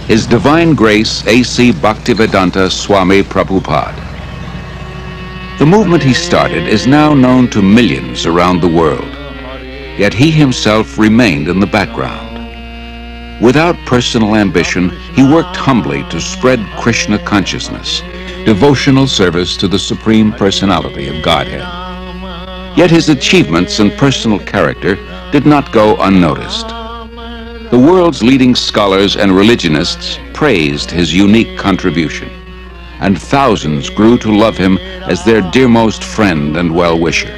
His Divine Grace A.C. Bhaktivedanta Swami Prabhupada. The movement he started is now known to millions around the world, yet he himself remained in the background. Without personal ambition, he worked humbly to spread Krishna consciousness, devotional service to the Supreme Personality of Godhead. Yet his achievements and personal character did not go unnoticed. The world's leading scholars and religionists praised his unique contribution, and thousands grew to love him as their dearmost friend and well-wisher.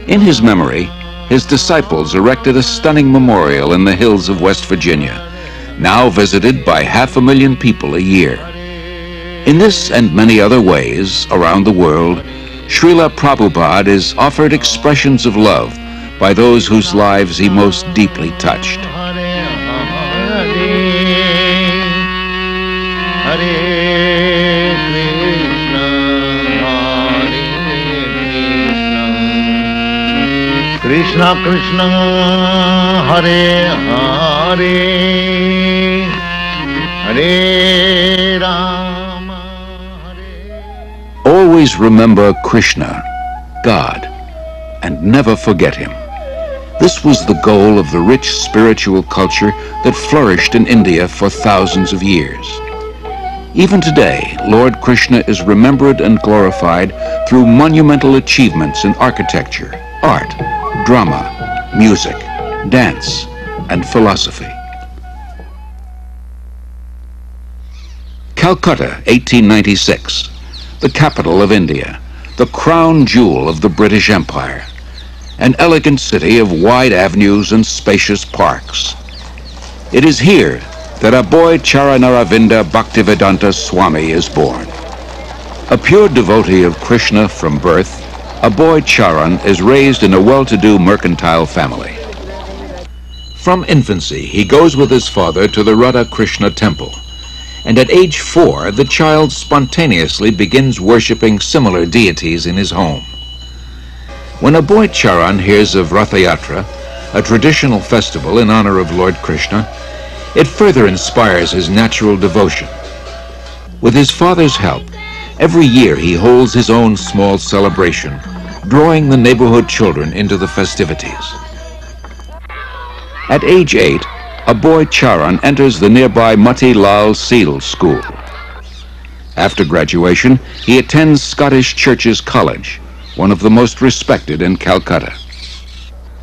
In his memory, his disciples erected a stunning memorial in the hills of West Virginia, now visited by 500,000 people a year. In this and many other ways around the world, Srila Prabhupada is offered expressions of love by those whose lives he most deeply touched. Krishna Krishna Hare Hare Hare Rama Hare. Always remember Krishna, God, and never forget him. This was the goal of the rich spiritual culture that flourished in India for thousands of years. Even today, Lord Krishna is remembered and glorified through monumental achievements in architecture, art, drama, music, dance, and philosophy. Calcutta, 1896, the capital of India, the crown jewel of the British Empire, an elegant city of wide avenues and spacious parks. It is here that Aboy Charanaravinda Bhaktivedanta Swami is born. A pure devotee of Krishna from birth, Aboy Charan is raised in a well-to-do mercantile family. From infancy, he goes with his father to the Radha Krishna temple, and at age 4, the child spontaneously begins worshipping similar deities in his home. When Aboy Charan hears of Ratha Yatra, a traditional festival in honor of Lord Krishna, it further inspires his natural devotion. With his father's help, every year he holds his own small celebration, drawing the neighborhood children into the festivities. At age 8, Aboy Charan enters the nearby Mati Lal Seal School. After graduation, he attends Scottish Churches College, one of the most respected in Calcutta.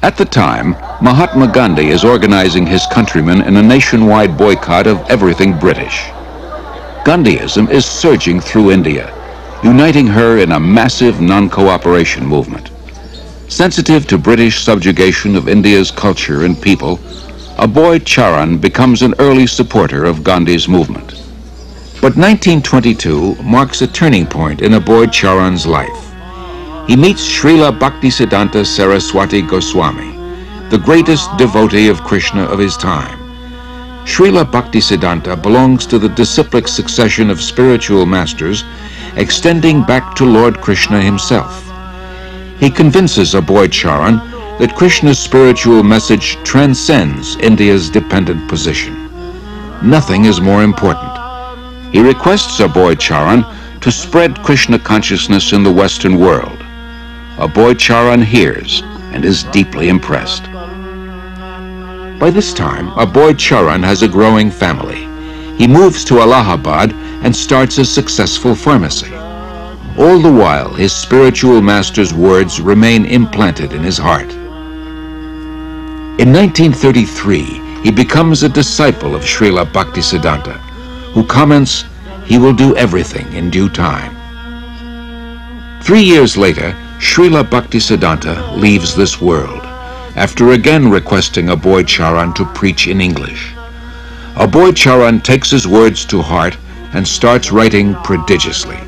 At the time, Mahatma Gandhi is organizing his countrymen in a nationwide boycott of everything British. Gandhiism is surging through India, uniting her in a massive non-cooperation movement. Sensitive to British subjugation of India's culture and people, Aboy Charan becomes an early supporter of Gandhi's movement. But 1922 marks a turning point in Aboy Charan's life. He meets Srila Bhaktisiddhanta Saraswati Goswami, the greatest devotee of Krishna of his time. Srila Bhaktisiddhanta belongs to the disciplic succession of spiritual masters extending back to Lord Krishna himself. He convinces Aboy Charan that Krishna's spiritual message transcends India's dependent position. Nothing is more important. He requests Aboy Charan to spread Krishna consciousness in the Western world. Aboy Charan hears and is deeply impressed. By this time, Aboy Charan has a growing family. He moves to Allahabad and starts a successful pharmacy. All the while, his spiritual master's words remain implanted in his heart. In 1933, he becomes a disciple of Srila Bhaktisiddhanta, who comments, "He will do everything in due time." 3 years later, Srila Bhaktisiddhanta leaves this world, after again requesting Aboy Charan to preach in English. Aboy Charan takes his words to heart and starts writing prodigiously.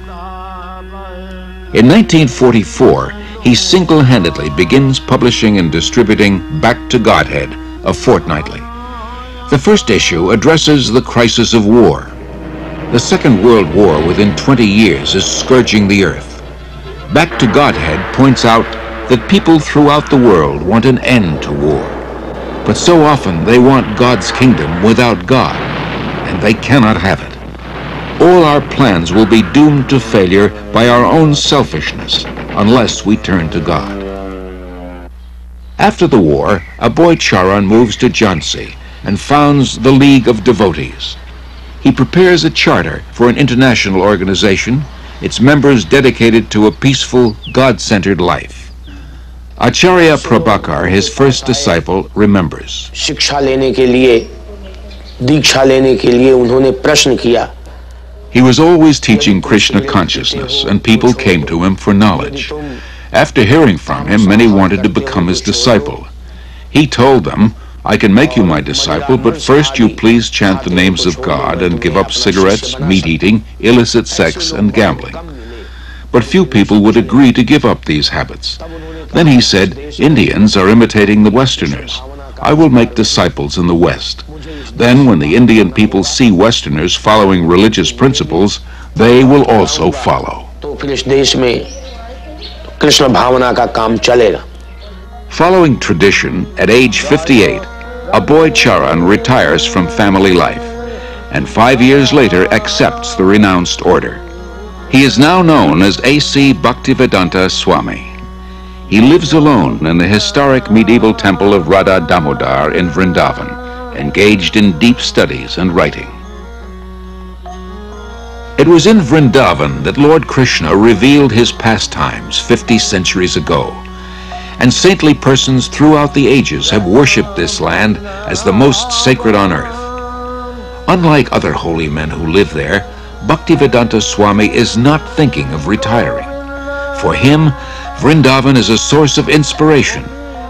In 1944, he single-handedly begins publishing and distributing Back to Godhead, a fortnightly. The first issue addresses the crisis of war. The Second World War within 20 years is scourging the earth. Back to Godhead points out that people throughout the world want an end to war. But so often they want God's kingdom without God. and they cannot have it. All our plans will be doomed to failure by our own selfishness unless we turn to God. After the war, Aboy Charan moves to Jhansi and founds the League of Devotees. He prepares a charter for an international organization, its members dedicated to a peaceful, God-centered life. Acharya Prabhakar, his first disciple, remembers. शिक्षा लेने के लिए, दीक्षा लेने के लिए उन्होंने प्रश्न किया. He was always teaching Krishna consciousness, and people came to him for knowledge. After hearing from him, many wanted to become his disciple. He told them, I can make you my disciple, but first you please chant the names of God and give up cigarettes, meat-eating, illicit sex, and gambling. But few people would agree to give up these habits. Then he said, Indians are imitating the Westerners. I will make disciples in the West. Then when the Indian people see Westerners following religious principles, they will also follow. Following tradition, at age 58, Aboy Charan retires from family life, and 5 years later accepts the renounced order. He is now known as A.C. Bhaktivedanta Swami. He lives alone in the historic medieval temple of Radha Damodar in Vrindavan, engaged in deep studies and writing. It was in Vrindavan that Lord Krishna revealed his pastimes 50 centuries ago, and saintly persons throughout the ages have worshipped this land as the most sacred on earth. Unlike other holy men who live there, Bhaktivedanta Swami is not thinking of retiring. For him, Vrindavan is a source of inspiration,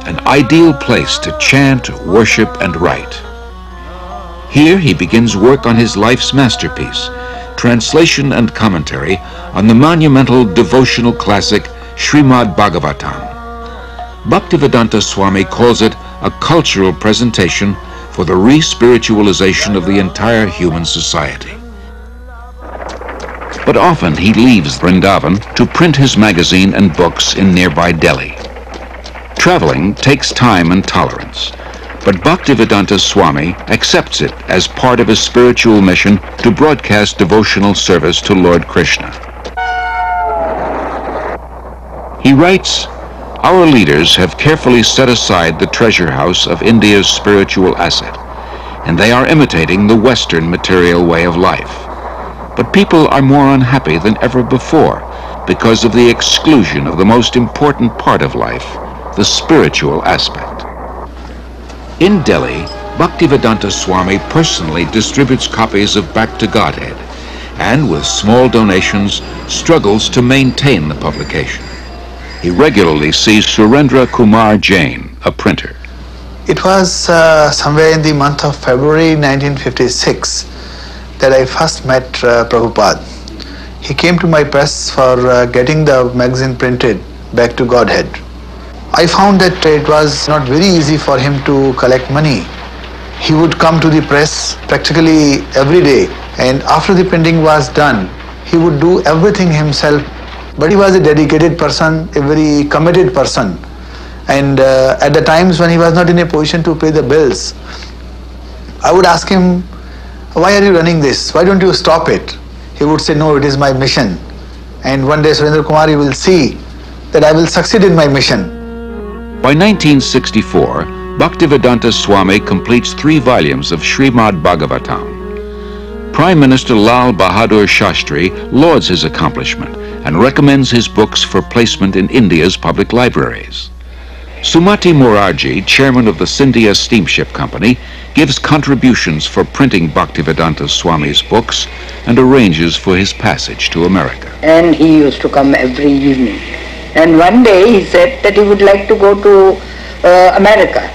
an ideal place to chant, worship, and write. Here he begins work on his life's masterpiece, translation and commentary on the monumental devotional classic Srimad Bhagavatam. Bhaktivedanta Swami calls it a cultural presentation for the re-spiritualization of the entire human society. But often he leaves Vrindavan to print his magazine and books in nearby Delhi. Traveling takes time and tolerance, but Bhaktivedanta Swami accepts it as part of his spiritual mission to broadcast devotional service to Lord Krishna. He writes, our leaders have carefully set aside the treasure house of India's spiritual asset, and they are imitating the Western material way of life. But people are more unhappy than ever before because of the exclusion of the most important part of life, the spiritual aspect. In Delhi, Bhaktivedanta Swami personally distributes copies of Back to Godhead, and with small donations struggles to maintain the publication. He regularly sees Surendra Kumar Jain, a printer. It was somewhere in the month of February 1956 that I first met Prabhupada. He came to my press for getting the magazine printed, Back to Godhead. I found that it was not very easy for him to collect money. He would come to the press practically every day, and after the printing was done, he would do everything himself. But he was a dedicated person, a very committed person. And at the times when he was not in a position to pay the bills, I would ask him, why are you running this? Why don't you stop it? He would say, no, it is my mission. And one day, Surendra Kumar, you will see that I will succeed in my mission. By 1964, Bhaktivedanta Swami completes 3 volumes of Srimad Bhagavatam. Prime Minister Lal Bahadur Shastri lauds his accomplishment and recommends his books for placement in India's public libraries. Sumati Morarji, chairman of the Scindia Steamship Company, gives contributions for printing Bhaktivedanta Swami's books and arranges for his passage to America. And he used to come every evening. And one day he said that he would like to go to America.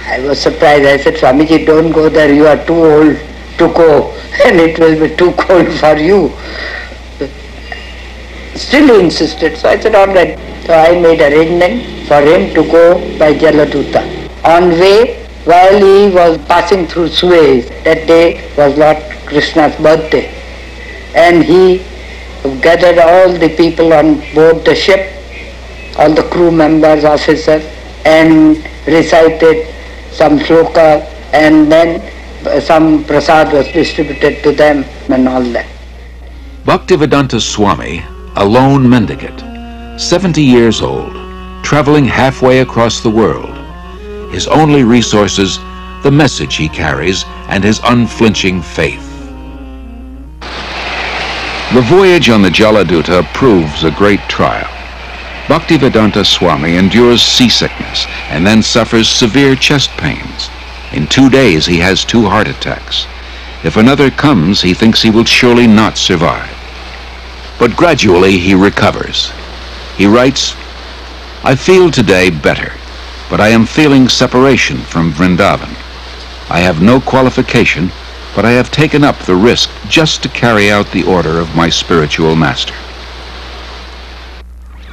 I was surprised. I said, Swamiji, don't go there. You are too old to go and it will be too cold for you. Still he insisted. So I said, all right. So I made arrangement for him to go by Jaladuta. On way, while he was passing through Suez, that day was Lord Krishna's birthday, and he gathered all the people on board the ship, all the crew members, officers, and recited some shloka, and then some prasad was distributed to them and all that. Bhaktivedanta Swami, a lone mendicant, 70 years old, traveling halfway across the world. His only resources, the message he carries and his unflinching faith. The voyage on the Jaladuta proves a great trial. Bhaktivedanta Swami endures seasickness and then suffers severe chest pains. In 2 days he has 2 heart attacks. If another comes, he thinks he will surely not survive. But gradually he recovers. He writes, "I feel today better, but I am feeling separation from Vrindavan. I have no qualification, but I have taken up the risk just to carry out the order of my spiritual master."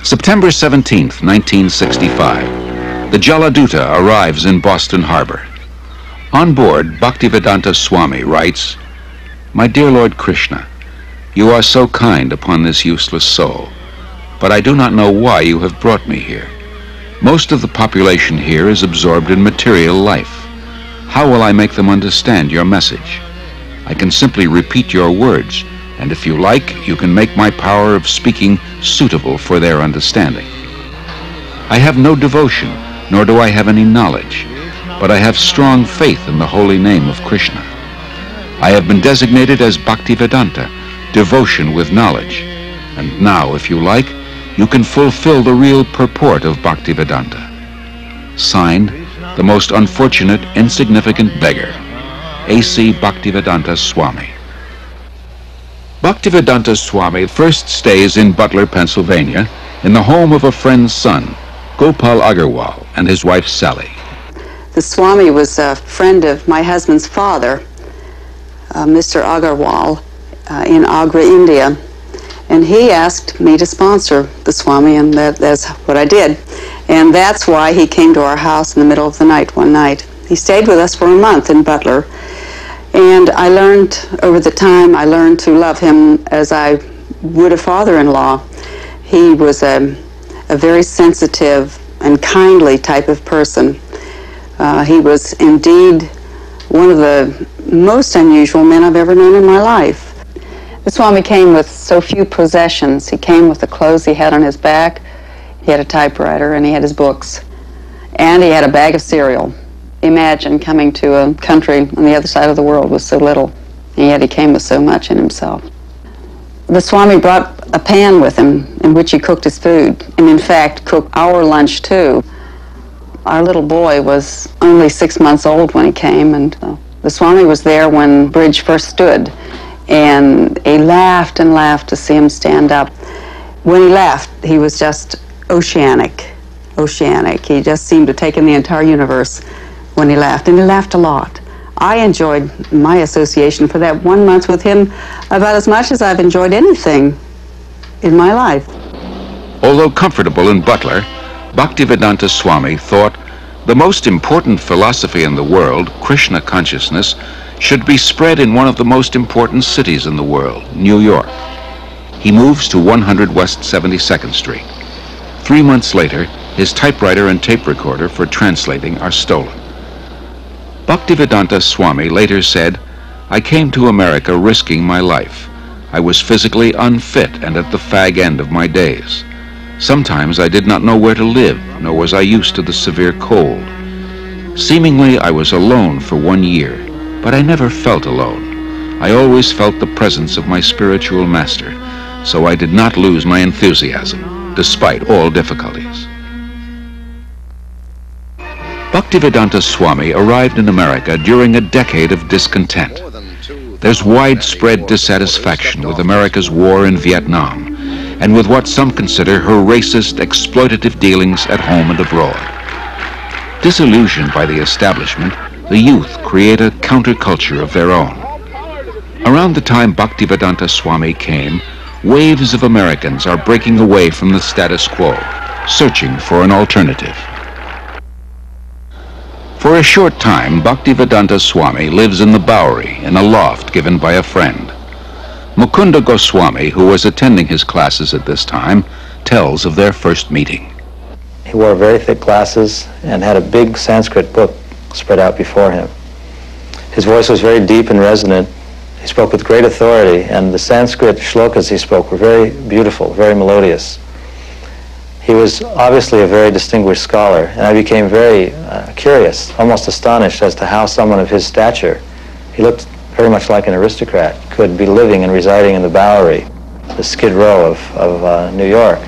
September 17th, 1965, the Jaladuta arrives in Boston Harbor. On board, Bhaktivedanta Swami writes, "My dear Lord Krishna, you are so kind upon this useless soul, but I do not know why you have brought me here. Most of the population here is absorbed in material life. How will I make them understand your message? I can simply repeat your words, and if you like, you can make my power of speaking suitable for their understanding. I have no devotion, nor do I have any knowledge, but I have strong faith in the holy name of Krishna. I have been designated as Bhaktivedanta, devotion with knowledge, and now, if you like, you can fulfill the real purport of Bhaktivedanta. Signed, the most unfortunate, insignificant beggar, A.C. Bhaktivedanta Swami." Bhaktivedanta Swami first stays in Butler, Pennsylvania, in the home of a friend's son, Gopal Agarwal, and his wife Sally. The Swami was a friend of my husband's father, Mr. Agarwal, in Agra, India. And he asked me to sponsor the Swami, and that's what I did. And that's why he came to our house in the middle of the night one night. He stayed with us for a month in Butler. And I learned, over the time, I learned to love him as I would a father-in-law. He was a very sensitive and kindly type of person. He was indeed one of the most unusual men I've ever known in my life. The Swami came with so few possessions. He came with the clothes he had on his back. He had a typewriter and he had his books. And he had a bag of cereal. Imagine coming to a country on the other side of the world with so little, and yet he came with so much in himself. The Swami brought a pan with him in which he cooked his food, and in fact cooked our lunch too. Our little boy was only 6 months old when he came, and the Swami was there when Bridge first stood, and he laughed and laughed to see him stand up. When he laughed, he was just oceanic. He just seemed to take in the entire universe when he laughed, and he laughed a lot. I enjoyed my association for that 1 month with him about as much as I've enjoyed anything in my life. Although comfortable in Butler, Bhaktivedanta Swami thought the most important philosophy in the world, Krishna consciousness, should be spread in one of the most important cities in the world, New York. He moves to 100 West 72nd Street. 3 months later, his typewriter and tape recorder for translating are stolen. Bhaktivedanta Swami later said, "I came to America risking my life. I was physically unfit and at the fag end of my days. Sometimes I did not know where to live, nor was I used to the severe cold. Seemingly I was alone for 1 year, but I never felt alone. I always felt the presence of my spiritual master, so I did not lose my enthusiasm, despite all difficulties." Bhaktivedanta Swami arrived in America during a decade of discontent. There's widespread dissatisfaction with America's war in Vietnam and with what some consider her racist, exploitative dealings at home and abroad. Disillusioned by the establishment, the youth create a counterculture of their own. Around the time Bhaktivedanta Swami came, waves of Americans are breaking away from the status quo, searching for an alternative. For a short time, Bhaktivedanta Swami lives in the Bowery in a loft given by a friend. Mukunda Goswami, who was attending his classes at this time, tells of their first meeting. He wore very thick glasses and had a big Sanskrit book spread out before him. His voice was very deep and resonant. He spoke with great authority, and the Sanskrit shlokas he spoke were very beautiful, very melodious. He was obviously a very distinguished scholar, and I became very curious, almost astonished as to how someone of his stature, he looked very much like an aristocrat, could be living and residing in the Bowery, the Skid Row of New York.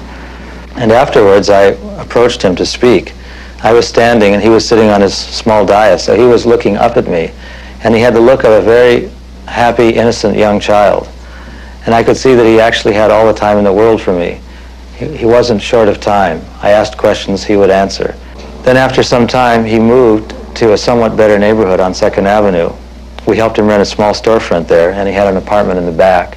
And afterwards I approached him to speak. I was standing and he was sitting on his small dais, so he was looking up at me, and he had the look of a very happy, innocent young child. And I could see that he actually had all the time in the world for me. He wasn't short of time. I asked questions, he would answer. Then after some time, he moved to a somewhat better neighborhood on 2nd Avenue. We helped him rent a small storefront there, and he had an apartment in the back.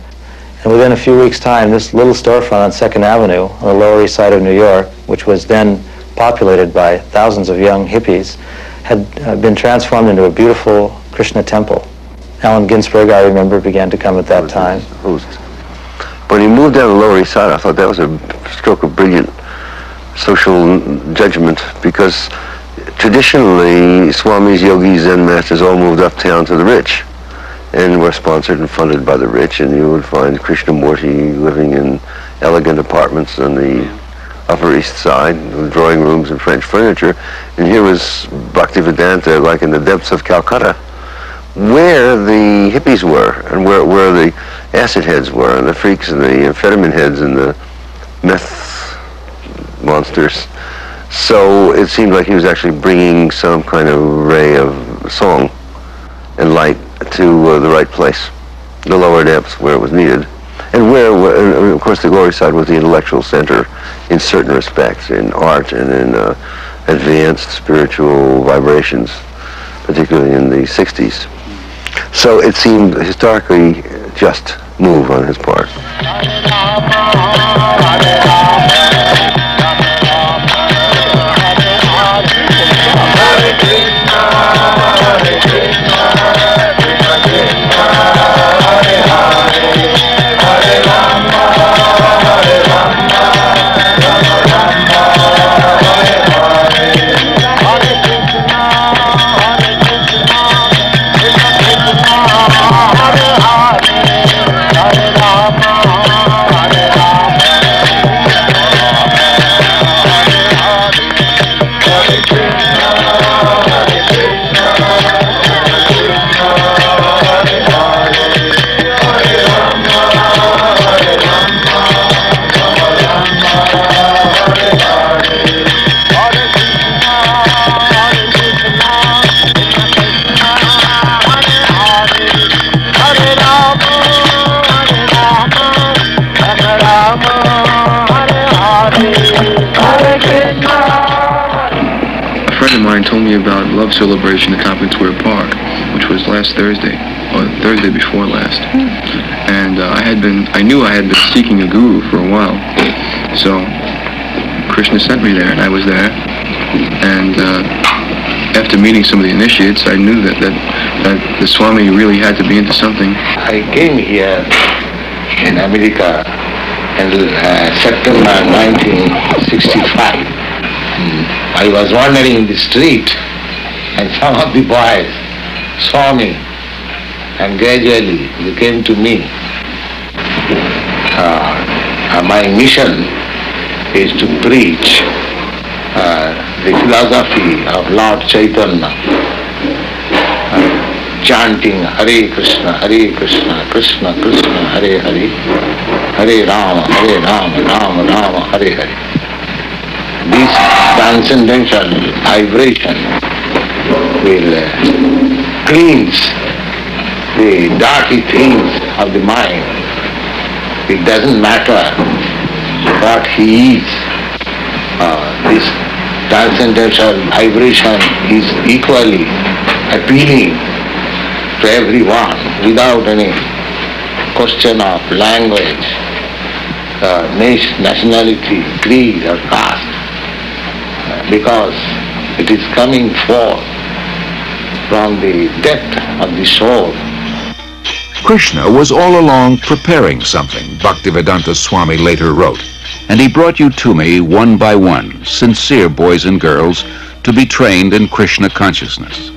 And within a few weeks' time, this little storefront on 2nd Avenue, on the Lower East Side of New York, which was then populated by thousands of young hippies, had been transformed into a beautiful Krishna temple. Allen Ginsberg, I remember, began to come at that time. When he moved down the Lower East Side, I thought that was a stroke of brilliant social judgment, because traditionally Swamis, yogis, Zen masters all moved uptown to the rich and were sponsored and funded by the rich, and you would find Krishnamurti living in elegant apartments on the Upper East Side with drawing rooms and French furniture, and here was Bhaktivedanta like in the depths of Calcutta, where the hippies were and where the acid heads were and the freaks and the amphetamine heads and the meth monsters. So it seemed like he was actually bringing some kind of ray of song and light to the right place, the lower depths where it was needed, and where, of course, the Lower Side was the intellectual center in certain respects, in art and in advanced spiritual vibrations, particularly in the 60s. So it seemed historically just move on his part. Told me about Love Celebration at Tompkins Square Park, which was last Thursday, or Thursday before last. And I knew I had been seeking a guru for a while. So Krishna sent me there, and I was there. And after meeting some of the initiates, I knew that the Swami really had to be into something. I came here in America in September 1965. I was wandering in the street, and some of the boys saw me, and gradually they came to me. My mission is to preach the philosophy of Lord Chaitanya, chanting Hare Krishna, Krishna Krishna, Hare Hare, Hare Rama, Rama Rama, Hare Hare. This transcendental vibration will cleanse the dirty things of the mind. It doesn't matter what he is. This transcendental vibration is equally appealing to everyone without any question of language, nationality, creed or caste. Because it is coming forth from the depth of the soul. Krishna was all along preparing something, Bhaktivedanta Swami later wrote, and he brought you to me one by one, sincere boys and girls, to be trained in Krishna consciousness.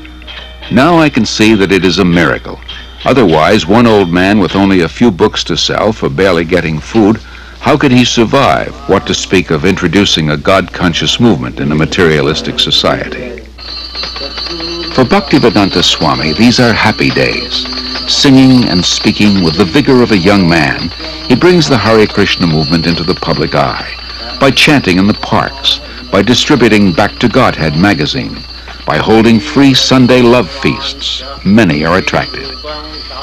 Now I can see that it is a miracle. Otherwise, one old man with only a few books to sell for barely getting food, how could he survive, what to speak of introducing a God-conscious movement in a materialistic society? For Bhaktivedanta Swami, these are happy days. Singing and speaking with the vigor of a young man, he brings the Hare Krishna movement into the public eye, by chanting in the parks, by distributing Back to Godhead magazine, by holding free Sunday love feasts. Many are attracted.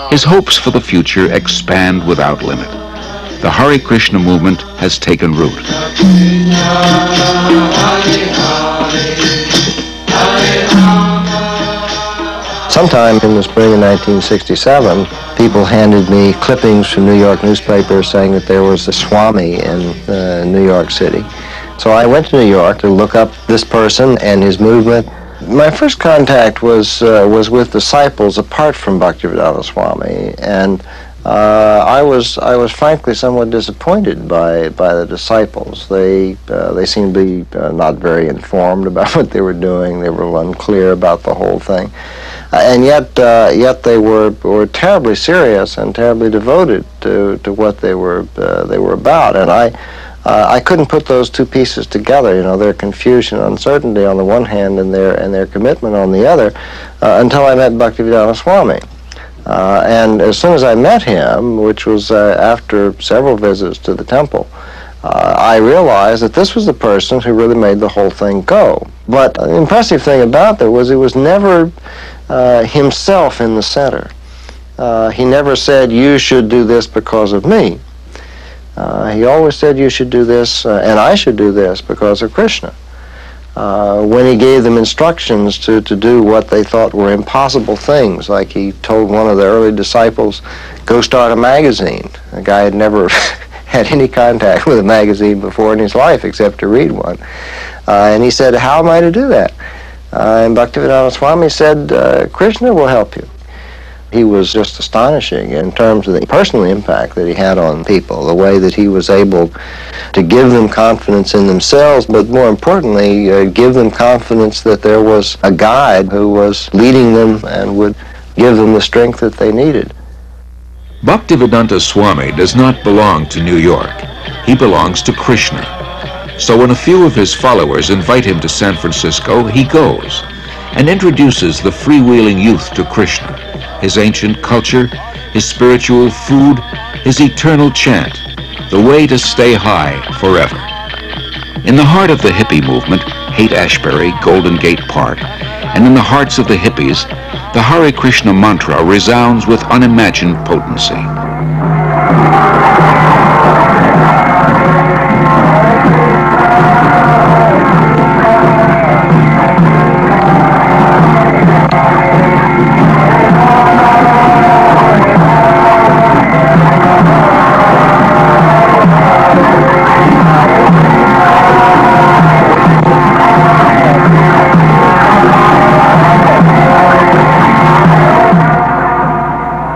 His hopes for the future expand without limit. The Hare Krishna movement has taken root. Sometime in the spring of 1967, people handed me clippings from New York newspapers saying that there was a Swami in New York City. So I went to New York to look up this person and his movement. My first contact was with disciples apart from Bhaktivedanta Swami, and I was frankly somewhat disappointed by the disciples. They seemed to be not very informed about what they were doing. They were unclear about the whole thing, and yet they were terribly serious and terribly devoted to what they were about. And I couldn't put those two pieces together, you know, their confusion and uncertainty on the one hand and their commitment on the other, until I met Bhaktivedanta Swami. And as soon as I met him, which was after several visits to the temple, I realized that this was the person who really made the whole thing go. But the impressive thing about that was he was never himself in the center. He never said, you should do this because of me. He always said, you should do this, and I should do this because of Krishna. When he gave them instructions to do what they thought were impossible things, like he told one of the early disciples, go start a magazine. The guy had never had any contact with a magazine before in his life except to read one. And he said, how am I to do that? And Bhaktivedanta Swami said, Krishna will help you. He was just astonishing in terms of the personal impact that he had on people, the way that he was able to give them confidence in themselves, but more importantly, give them confidence that there was a guide who was leading them and would give them the strength that they needed. Bhaktivedanta Swami does not belong to New York. He belongs to Krishna. So when a few of his followers invite him to San Francisco, he goes and introduces the freewheeling youth to Krishna, his ancient culture, his spiritual food, his eternal chant, the way to stay high forever. In the heart of the hippie movement, Haight-Ashbury, Golden Gate Park, and in the hearts of the hippies, the Hare Krishna mantra resounds with unimagined potency.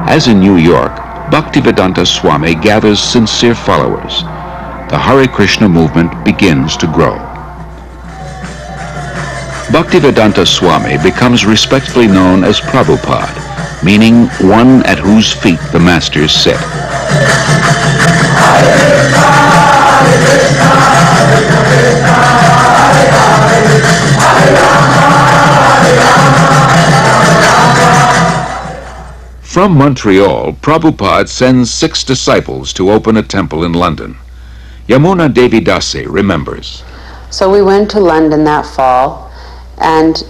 As in New York, Bhaktivedanta Swami gathers sincere followers. The Hare Krishna movement begins to grow. Bhaktivedanta Swami becomes respectfully known as Prabhupada, meaning one at whose feet the masters sit. From Montreal, Prabhupada sends 6 disciples to open a temple in London. Yamuna Devi Dasi remembers. So we went to London that fall, and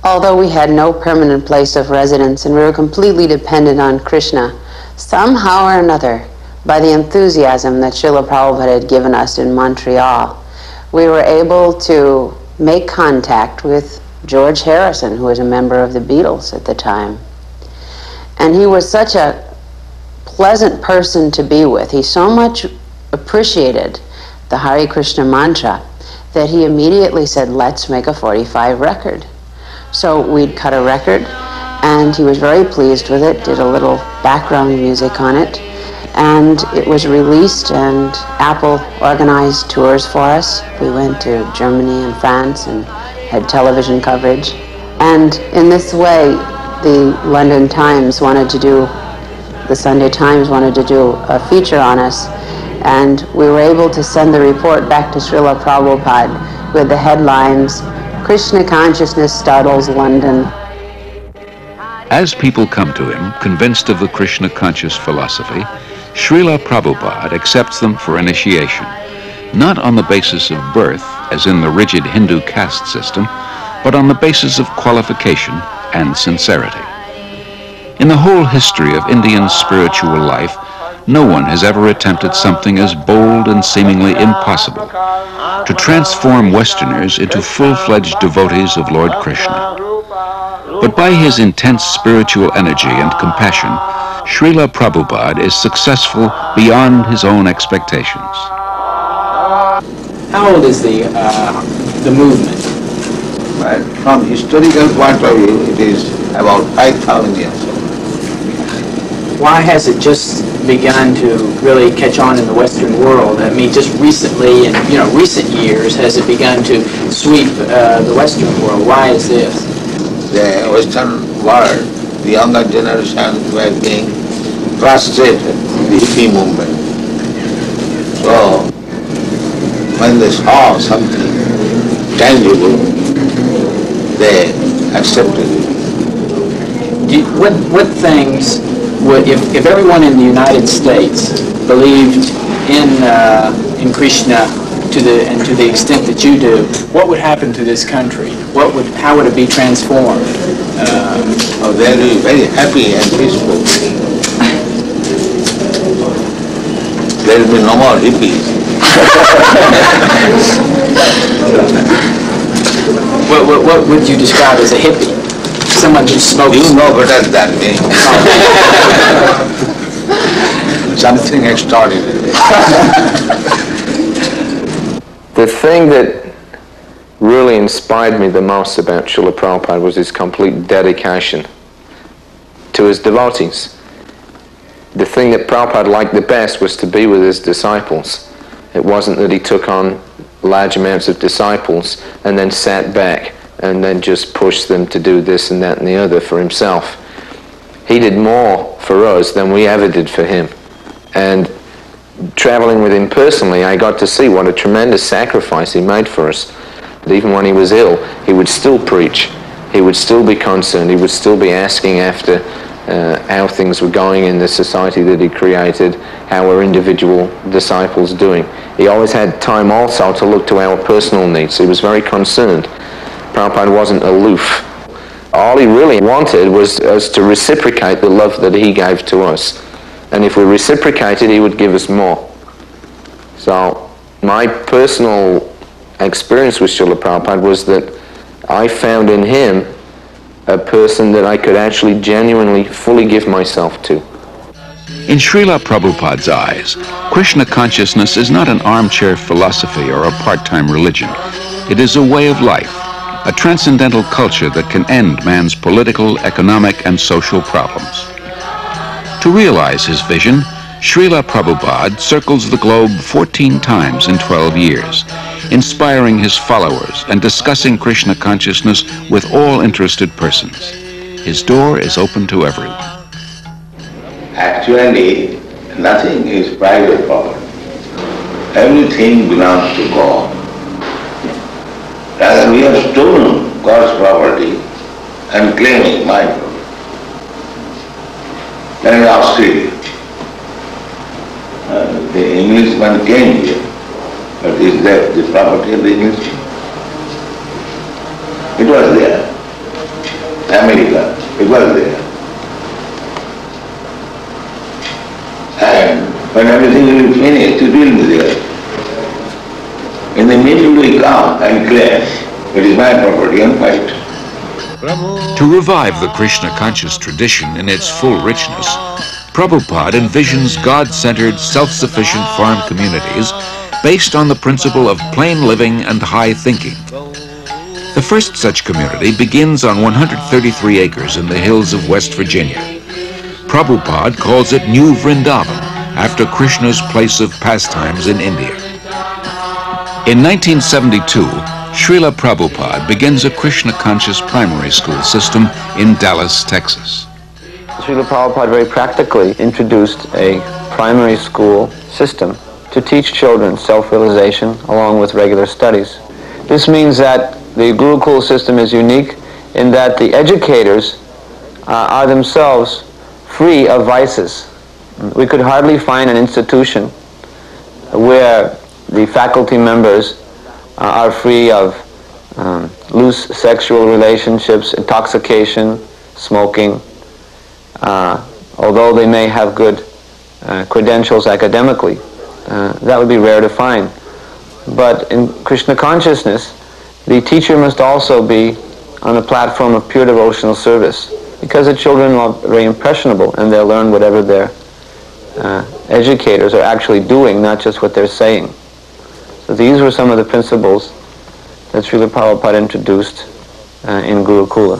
although we had no permanent place of residence and we were completely dependent on Krishna, somehow or another, by the enthusiasm that Srila Prabhupada had given us in Montreal, we were able to make contact with George Harrison, who was a member of the Beatles at the time. And he was such a pleasant person to be with. He so much appreciated the Hare Krishna mantra that he immediately said, let's make a 45 record. So we'd cut a record, and he was very pleased with it, did a little background music on it, and it was released, and Apple organized tours for us. We went to Germany and France and had television coverage. And in this way, the London Times wanted to do, the Sunday Times wanted to do a feature on us, and we were able to send the report back to Srila Prabhupada with the headlines, "Krishna Consciousness Startles London." As people come to him, convinced of the Krishna conscious philosophy, Srila Prabhupada accepts them for initiation, not on the basis of birth, as in the rigid Hindu caste system, but on the basis of qualification and sincerity. In the whole history of Indian spiritual life, no one has ever attempted something as bold and seemingly impossible, to transform Westerners into full-fledged devotees of Lord Krishna. But by his intense spiritual energy and compassion, Srila Prabhupada is successful beyond his own expectations. How old is the movement? Well, from historical point of view, it is about 5,000 years old. Why has it just begun to really catch on in the Western world? I mean, just recently, in recent years, has it begun to sweep the Western world? Why is this? The Western world, the younger generation were being frustrated with the hippie movement. So, when they saw something tangible, they accepted it. What things would, if everyone in the United States believed in Krishna to the extent that you do, what would happen to this country? How would it be transformed? They'll be very happy and peaceful. There will be no more hippies. What would you describe as a hippie? Someone who smokes. You know better than me. Something extraordinary. The thing that really inspired me the most about Srila Prabhupada was his complete dedication to his devotees. The thing that Prabhupada liked the best was to be with his disciples. It wasn't that he took on large amounts of disciples and then sat back and then just pushed them to do this and that and the other for himself. He did more for us than we ever did for him. And traveling with him personally, I got to see what a tremendous sacrifice he made for us. That even when he was ill, he would still preach. He would still be concerned. He would still be asking after how things were going in the society that he created, how were individual disciples doing. He always had time also to look to our personal needs. He was very concerned. Prabhupada wasn't aloof. All he really wanted was us to reciprocate the love that he gave to us. And if we reciprocated, he would give us more. So my personal experience with Srila Prabhupada was that I found in him a person that I could actually genuinely, fully give myself to. In Srila Prabhupada's eyes, Krishna consciousness is not an armchair philosophy or a part-time religion. It is a way of life, a transcendental culture that can end man's political, economic, and social problems. To realize his vision, Srila Prabhupada circles the globe 14 times in 12 years, inspiring his followers and discussing Krishna consciousness with all interested persons. His door is open to everyone. Actually, nothing is private property. Everything belongs to God. Rather, we have stolen God's property and claiming my property. And in Australia, the Englishman came here, but is that the property of the Englishman? It was there. America, it was there. And when everything will be finished, it will be there. In the middle we come and claim, it is my property and fight. To revive the Krishna conscious tradition in its full richness, Prabhupada envisions God-centered, self-sufficient farm communities based on the principle of plain living and high thinking. The first such community begins on 133 acres in the hills of West Virginia. Prabhupada calls it New Vrindavan, after Krishna's place of pastimes in India. In 1972, Srila Prabhupada begins a Krishna-conscious primary school system in Dallas, Texas. Srila Prabhupada very practically introduced a primary school system to teach children self-realization along with regular studies. This means that the Gurukul system is unique in that the educators are themselves free of vices. We could hardly find an institution where the faculty members are free of loose sexual relationships, intoxication, smoking, although they may have good credentials academically. That would be rare to find. But in Krishna consciousness, the teacher must also be on a platform of pure devotional service, because the children are very impressionable and they'll learn whatever their educators are actually doing, not just what they're saying. So these were some of the principles that Srila Prabhupada introduced in Gurukula.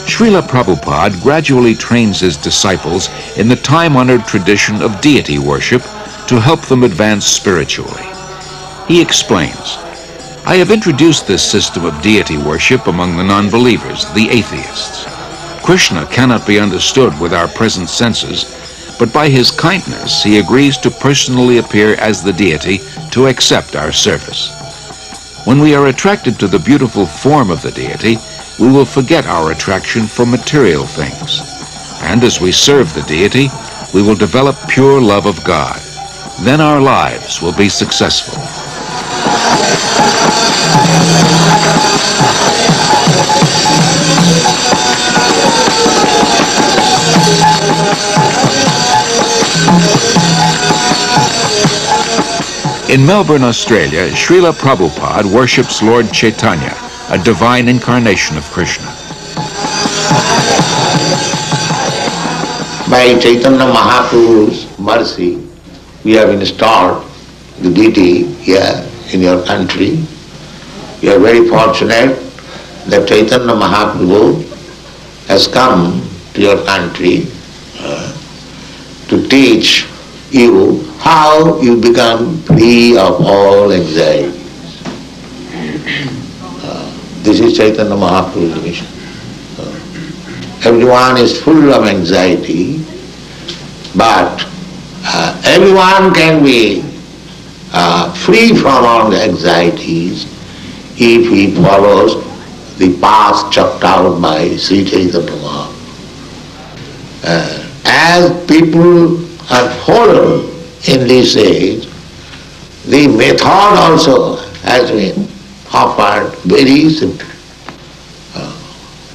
Srila Prabhupada gradually trains his disciples in the time-honored tradition of deity worship to help them advance spiritually. He explains, "I have introduced this system of deity worship among the non-believers, the atheists. Krishna cannot be understood with our present senses, but by his kindness he agrees to personally appear as the deity to accept our service. When we are attracted to the beautiful form of the deity, we will forget our attraction for material things. And as we serve the deity, we will develop pure love of God. Then our lives will be successful." In Melbourne, Australia, Srila Prabhupada worships Lord Chaitanya, a divine incarnation of Krishna. By Chaitanya Mahaprabhu's mercy, we have installed the deity here in your country. We are very fortunate that Chaitanya Mahaprabhu has come to your country to teach you how you become free of all anxieties. This is Chaitanya Mahaprabhu's mission. Everyone is full of anxiety, but everyone can be free from all the anxieties if he follows the path chalked out by Sri Chaitanya Mahaprabhu. As people are fallen in this age, the method also has been offered very simply.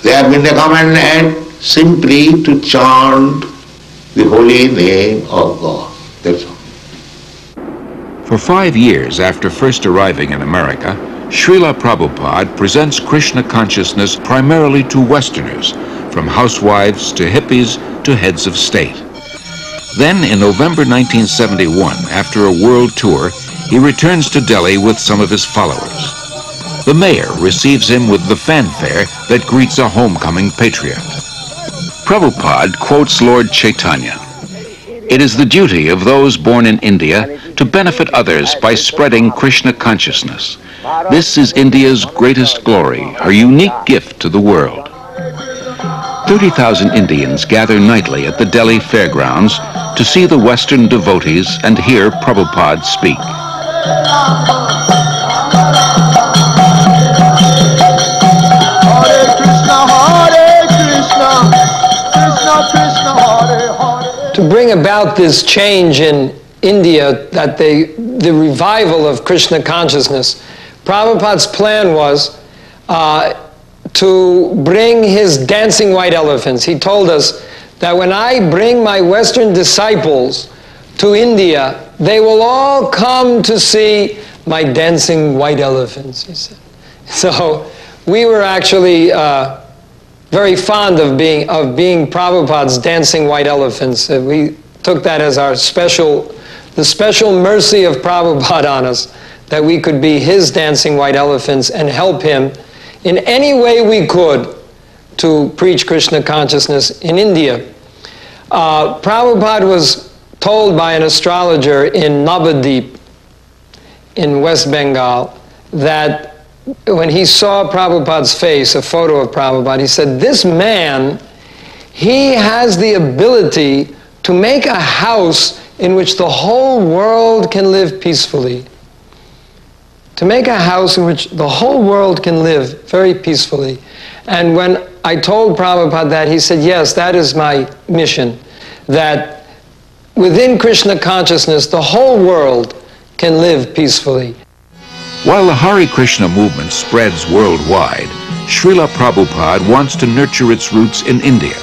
They have been recommended simply to chant the holy name of God. That's all. For 5 years after first arriving in America, Srila Prabhupada presents Krishna consciousness primarily to Westerners, from housewives to hippies to heads of state. Then, in November 1971, after a world tour, he returns to Delhi with some of his followers. The mayor receives him with the fanfare that greets a homecoming patriot. Prabhupada quotes Lord Chaitanya, "It is the duty of those born in India to benefit others by spreading Krishna consciousness. This is India's greatest glory, her unique gift to the world." 30,000 Indians gather nightly at the Delhi fairgrounds to see the Western devotees and hear Prabhupada speak. To bring about this change in India, that the revival of Krishna consciousness, Prabhupada's plan was to bring his dancing white elephants. He told us that when I bring my Western disciples to India, they will all come to see my dancing white elephants, he said. So we were actually very fond of being Prabhupada's dancing white elephants. We took that as the special mercy of Prabhupada on us, that we could be his dancing white elephants and help him in any way we could to preach Krishna consciousness in India. Prabhupada was told by an astrologer in Navadip in West Bengal that when he saw Prabhupada's face, a photo of Prabhupada, he said, this man, he has the ability to make a house in which the whole world can live peacefully. To make a house in which the whole world can live very peacefully. And when I told Prabhupada that, he said, yes, that is my mission, that within Krishna consciousness, the whole world can live peacefully. While the Hare Krishna movement spreads worldwide, Srila Prabhupada wants to nurture its roots in India.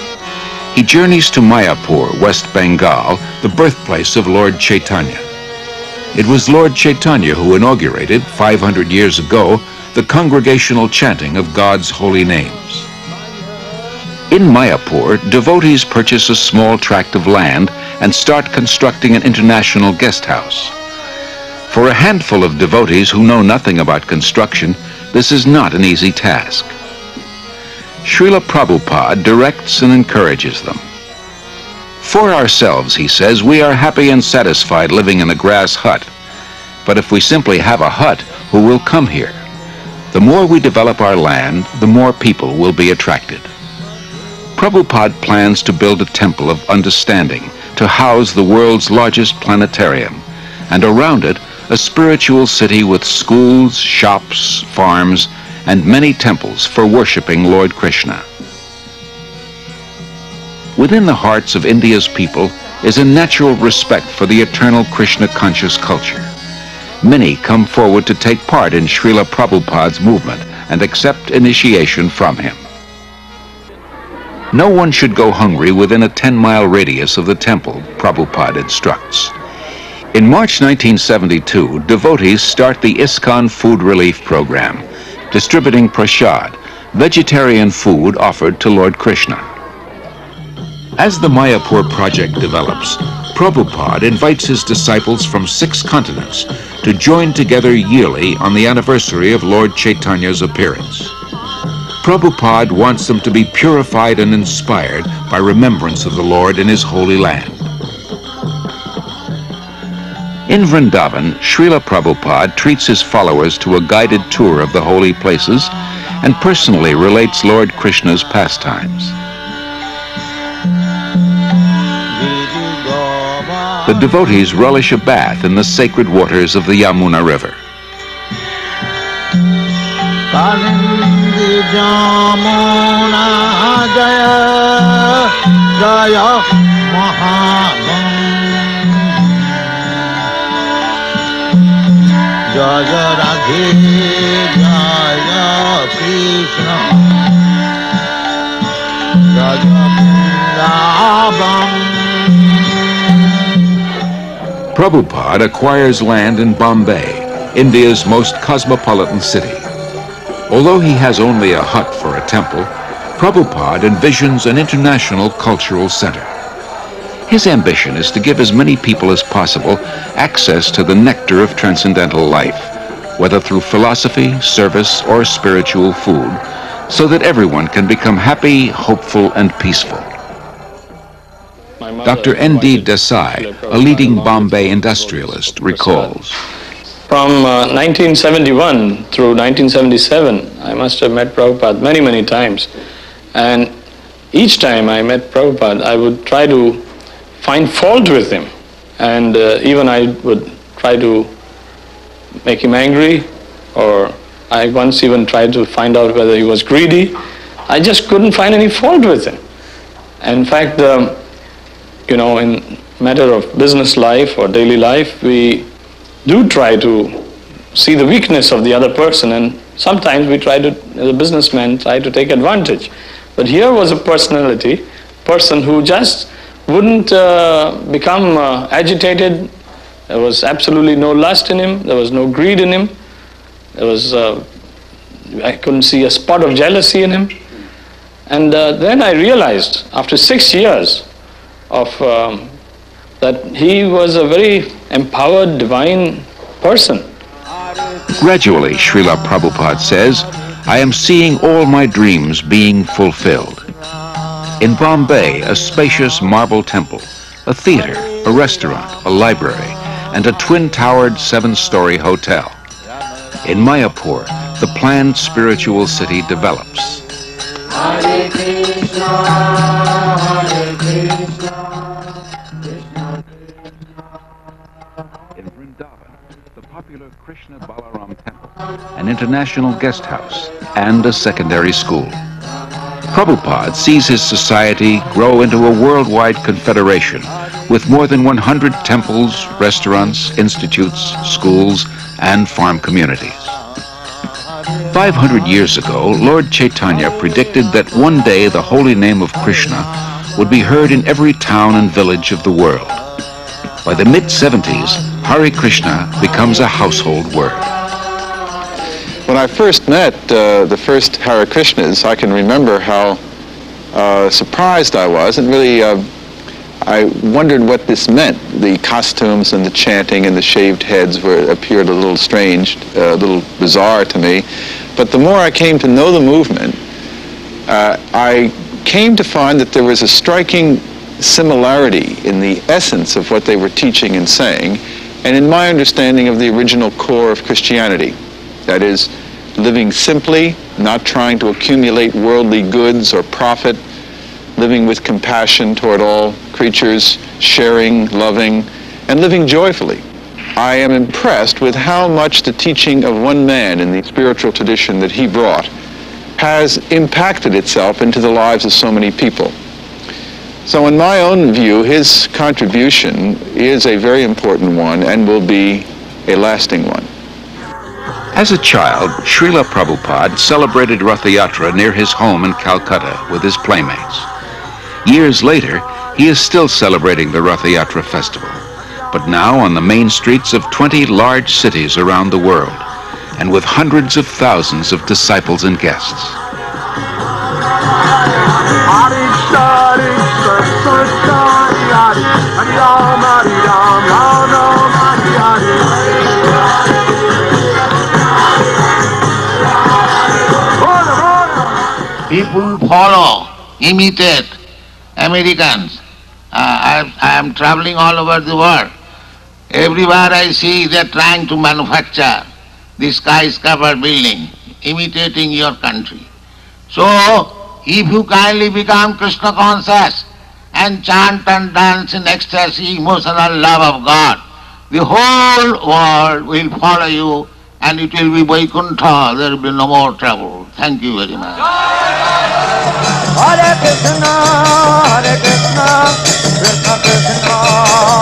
He journeys to Mayapur, West Bengal, the birthplace of Lord Chaitanya. It was Lord Chaitanya who inaugurated, 500 years ago, the congregational chanting of God's holy names. In Mayapur, devotees purchase a small tract of land and start constructing an international guest house. For a handful of devotees who know nothing about construction, this is not an easy task. Srila Prabhupada directs and encourages them. For ourselves, he says, we are happy and satisfied living in a grass hut. But if we simply have a hut, who will come here? The more we develop our land, the more people will be attracted. Prabhupada plans to build a temple of understanding to house the world's largest planetarium, and around it, a spiritual city with schools, shops, farms, and many temples for worshipping Lord Krishna. Within the hearts of India's people is a natural respect for the eternal Krishna-conscious culture. Many come forward to take part in Srila Prabhupada's movement and accept initiation from him. No one should go hungry within a 10-mile radius of the temple, Prabhupada instructs. In March 1972, devotees start the ISKCON Food Relief Program, distributing prasad, vegetarian food offered to Lord Krishna. As the Mayapur project develops, Prabhupada invites his disciples from 6 continents to join together yearly on the anniversary of Lord Chaitanya's appearance. Prabhupada wants them to be purified and inspired by remembrance of the Lord in his holy land. In Vrindavan, Srila Prabhupada treats his followers to a guided tour of the holy places and personally relates Lord Krishna's pastimes. The devotees relish a bath in the sacred waters of the Yamuna River. Prabhupada acquires land in Bombay, India's most cosmopolitan city. Although he has only a hut for a temple, Prabhupada envisions an international cultural center. His ambition is to give as many people as possible access to the nectar of transcendental life, whether through philosophy, service, or spiritual food, so that everyone can become happy, hopeful, and peaceful. Dr. N.D. Desai, a leading Bombay industrialist, recalls. From 1971 through 1977, I must have met Prabhupada many, many times. And each time I met Prabhupada, I would try to find fault with him. And even I would try to make him angry, or I once even tried to find out whether he was greedy. I just couldn't find any fault with him. In fact, you know, in matter of business life or daily life, we do try to see the weakness of the other person, and sometimes we try to, as a businessman, try to take advantage. But here was a person who just wouldn't become agitated. There was absolutely no lust in him. There was no greed in him. There was, I couldn't see a spot of jealousy in him. And then I realized, after 6 years of that he was a very empowered, divine person. Gradually, Srila Prabhupada says, I am seeing all my dreams being fulfilled. In Bombay, a spacious marble temple, a theater, a restaurant, a library, and a twin-towered 7-story hotel. In Mayapur, the planned spiritual city develops. Hare Krishna, Hare Krishna, Krishna Krishna. In Vrindavan, the popular Krishna Balaram Temple, an international guest house, and a secondary school. Prabhupada sees his society grow into a worldwide confederation with more than 100 temples, restaurants, institutes, schools, and farm communities. 500 years ago, Lord Chaitanya predicted that one day the holy name of Krishna would be heard in every town and village of the world. By the mid-70s, Hare Krishna becomes a household word. When I first met the first Hare Krishnas, I can remember how surprised I was, and really I wondered what this meant. The costumes and the chanting and the shaved heads appeared a little strange, a little bizarre to me. But the more I came to know the movement, I came to find that there was a striking similarity in the essence of what they were teaching and saying, and in my understanding of the original core of Christianity. That is, living simply, not trying to accumulate worldly goods or profit, living with compassion toward all creatures, sharing, loving, and living joyfully. I am impressed with how much the teaching of one man in the spiritual tradition that he brought has impacted itself into the lives of so many people. So in my own view, his contribution is a very important one and will be a lasting one. As a child, Srila Prabhupada celebrated Rath Yatra near his home in Calcutta with his playmates. Years later, he is still celebrating the Rath Yatra festival, but now on the main streets of 20 large cities around the world, and with hundreds of thousands of disciples and guests. People follow, imitate Americans. I am traveling all over the world. Everywhere I see they are trying to manufacture the skyscraper building, imitating your country. So, if you kindly become Krishna conscious and chant and dance in ecstasy, emotional love of God, the whole world will follow you and it will be Vaikuntha, there will be no more trouble. Thank you very much. Hare Krishna, Krishna Krishna,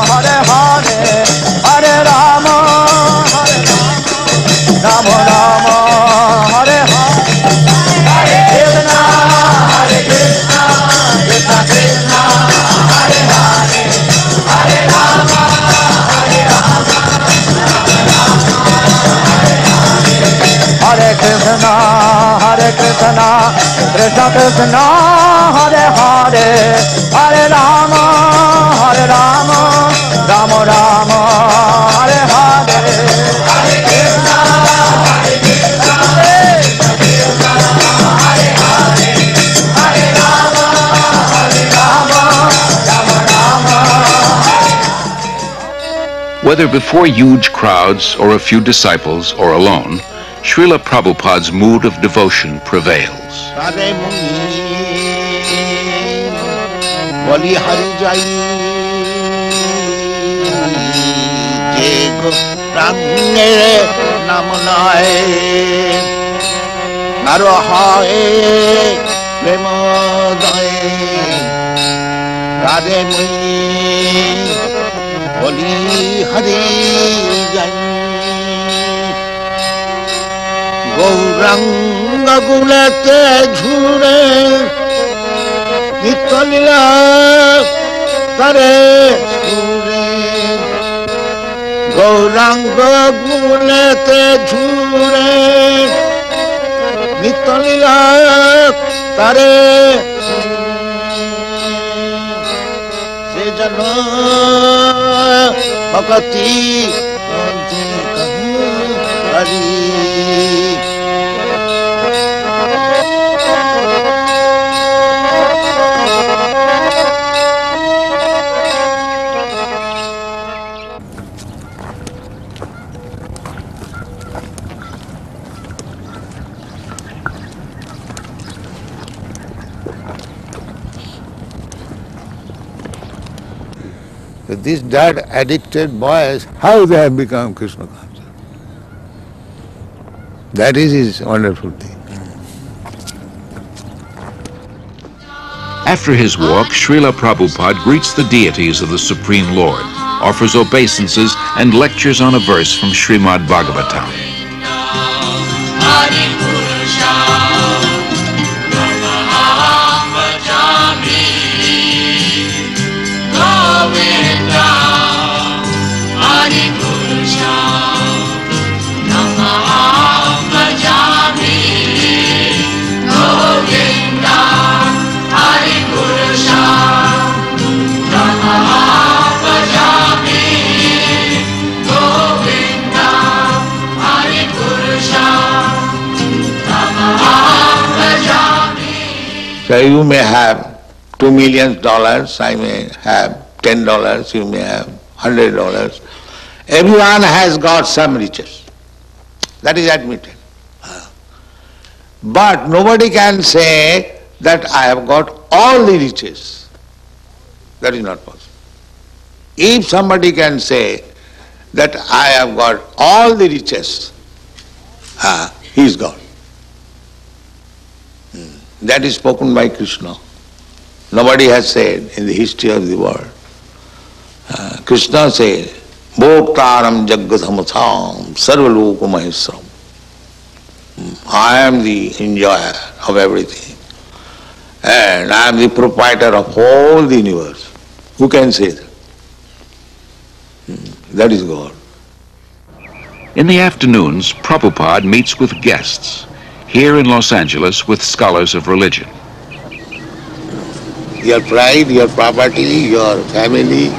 Hare Hare, Hare Rama, Rama Rama, Hare Hare, Hare Krishna, Krishna Krishna, Hare Hare, Hare Rama, Hare Krishna, Krishna Krishna, Hare Hare, Hare Rama, Rama Rama, Hare Hare, Hare Krishna, Krishna Krishna, Hare Hare, Hare Rama, Rama Rama. Whether before huge crowds or a few disciples or alone, Srila Prabhupada's mood of devotion prevails. Gauranga gulate jhure Nitya tare sure Gauranga gulate jhure Nitya tare se jana bhakti hari. But these drug-addicted boys, how they have become Krishna conscious? That is his wonderful thing. After his walk, Srila Prabhupada greets the deities of the Supreme Lord, offers obeisances, and lectures on a verse from Srimad Bhagavatam. So you may have $2 million, I may have $10, you may have $100. Everyone has got some riches. That is admitted. But nobody can say that I have got all the riches. That is not possible. If somebody can say that I have got all the riches, he is God. That is spoken by Krishna. Nobody has said in the history of the world. Krishna said, Bhoktaram Jaggadhamatham Sarvaloka Maheswaram. I am the enjoyer of everything. And I am the proprietor of all the universe. Who can say that? That is God. In the afternoons, Prabhupada meets with guests, here in Los Angeles with scholars of religion. Your pride, your property, your family,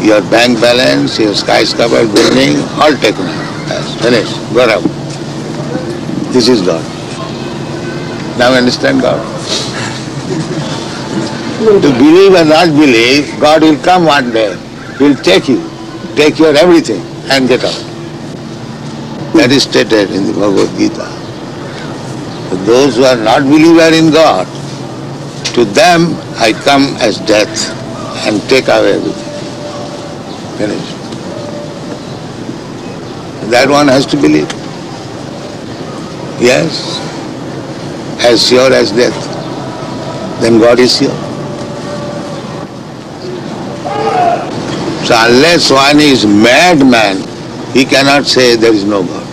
your bank balance, your skyscraper building, all taken out. Yes, finished. Got out. This is God. Now understand God. To believe or not believe, God will come one day. He will take your everything and get out. That is stated in the Bhagavad Gita. But those who are not believer in God, to them I come as death and take away everything. Finished. That one has to believe. Yes, as sure as death. Then God is sure. So unless one is madman, he cannot say there is no God.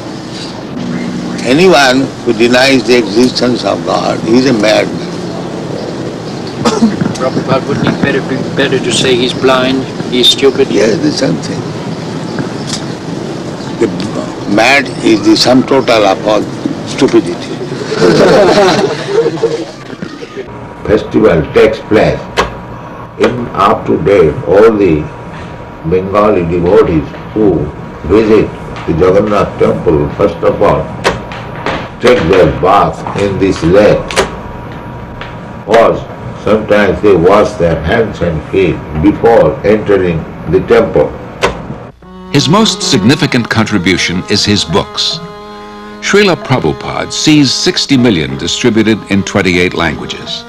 Anyone who denies the existence of God, he is a madman. Prabhupada, wouldn't it be better to say he's blind, he's stupid? Yes, the same thing. The mad is the sum total of all stupidity. Festival takes place. In up to date, all the Bengali devotees who visit the Jagannath temple, first of all, take their bath in this lake, or sometimes they wash their hands and feet before entering the temple. His most significant contribution is his books. Srila Prabhupada sees 60 million distributed in 28 languages.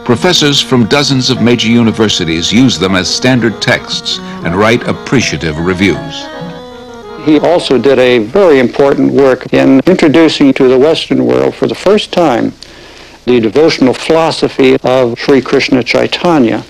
Professors from dozens of major universities use them as standard texts and write appreciative reviews. He also did a very important work in introducing to the Western world for the first time the devotional philosophy of Sri Krishna Chaitanya.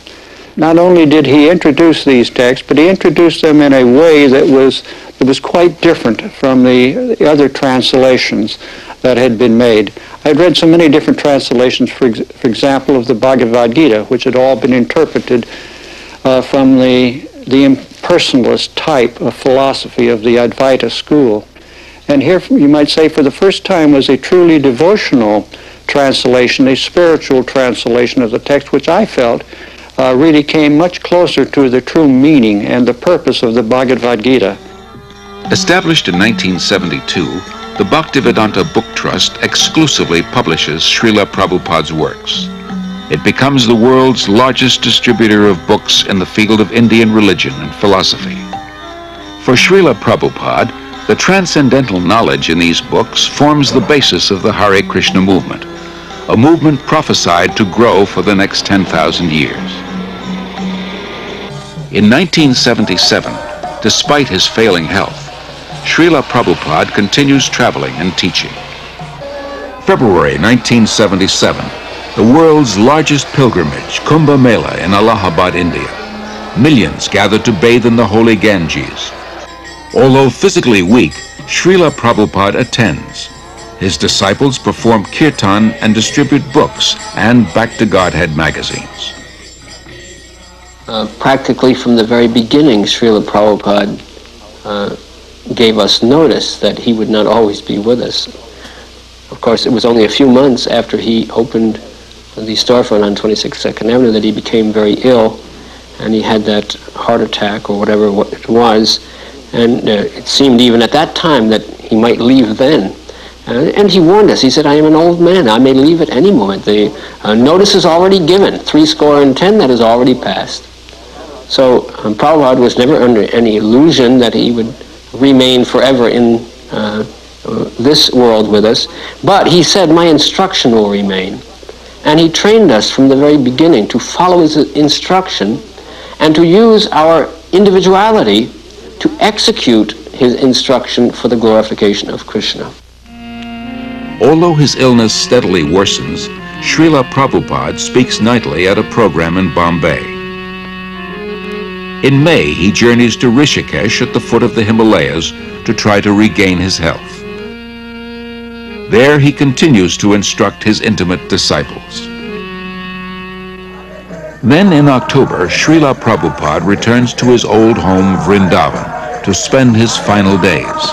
Not only did he introduce these texts, but he introduced them in a way that was quite different from the other translations that had been made. I had read so many different translations, for example, of the Bhagavad Gita, which had all been interpreted from the impersonalist type of philosophy of the Advaita school. And here, you might say, for the first time was a truly devotional translation, a spiritual translation of the text, which I felt really came much closer to the true meaning and the purpose of the Bhagavad Gita. Established in 1972, the Bhaktivedanta Book Trust exclusively publishes Srila Prabhupada's works. It becomes the world's largest distributor of books in the field of Indian religion and philosophy. For Srila Prabhupada, the transcendental knowledge in these books forms the basis of the Hare Krishna movement, a movement prophesied to grow for the next 10,000 years. In 1977, despite his failing health, Srila Prabhupada continues traveling and teaching. February 1977, the world's largest pilgrimage, Kumbh Mela in Allahabad, India. Millions gathered to bathe in the holy Ganges. Although physically weak, Srila Prabhupada attends. His disciples perform kirtan and distribute books and Back to Godhead magazines. Practically from the very beginning, Srila Prabhupada gave us notice that he would not always be with us. Of course, it was only a few months after he opened the storefront on 26th Second Avenue that he became very ill, and he had that heart attack or whatever it was, and it seemed even at that time that he might leave then. And he warned us. He said, I am an old man. I may leave at any moment. The notice is already given. 70 that has already passed. So Prabhupada was never under any illusion that he would remain forever in this world with us. But he said, my instruction will remain. And he trained us from the very beginning to follow his instruction and to use our individuality to execute his instruction for the glorification of Krishna. Although his illness steadily worsens, Srila Prabhupada speaks nightly at a program in Bombay. In May, he journeys to Rishikesh at the foot of the Himalayas to try to regain his health. There he continues to instruct his intimate disciples. Then in October, Srila Prabhupada returns to his old home Vrindavan to spend his final days.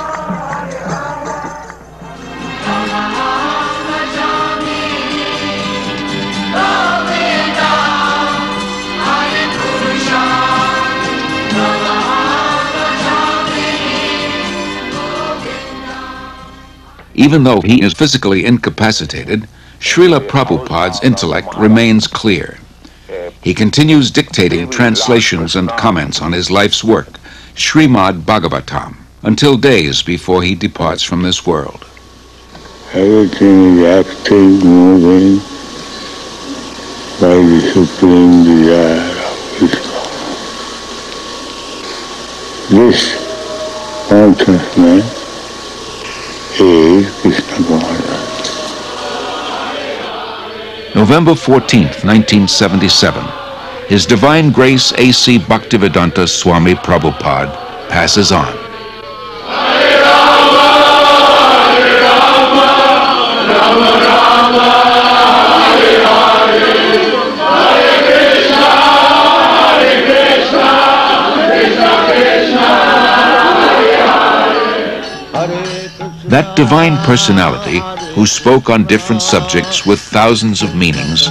Even though he is physically incapacitated, Srila Prabhupada's intellect remains clear. He continues dictating translations and comments on his life's work, Srimad Bhagavatam, until days before he departs from this world. Everything is active, moving by the supreme desire of Krishna. This consciousness is Krishna consciousness. November 14th, 1977, His Divine Grace A.C. Bhaktivedanta Swami Prabhupada passes on. That divine personality who spoke on different subjects with thousands of meanings,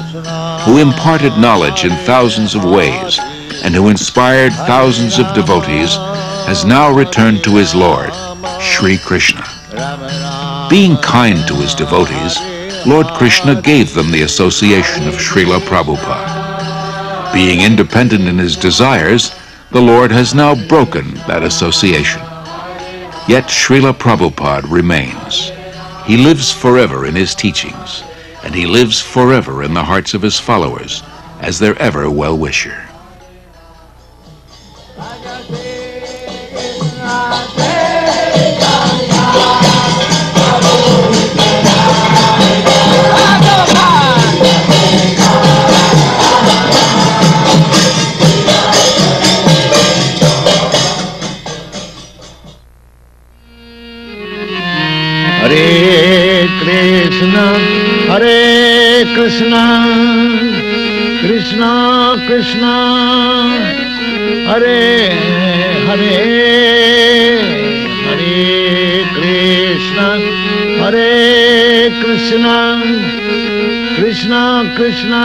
who imparted knowledge in thousands of ways, and who inspired thousands of devotees, has now returned to his Lord, Sri Krishna. Being kind to his devotees, Lord Krishna gave them the association of Srila Prabhupada. Being independent in his desires, the Lord has now broken that association. Yet Srila Prabhupada remains. He lives forever in his teachings, and he lives forever in the hearts of his followers as their ever well-wisher. Hare Krishna, Krishna Krishna, Hare Hare, Hare Krishna, Hare Krishna, Krishna Krishna,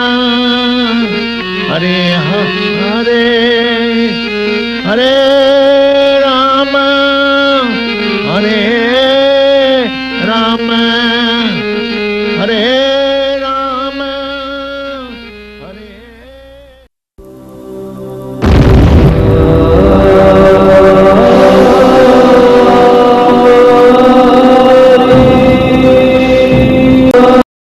Hare Hare, Hare Rama, Hare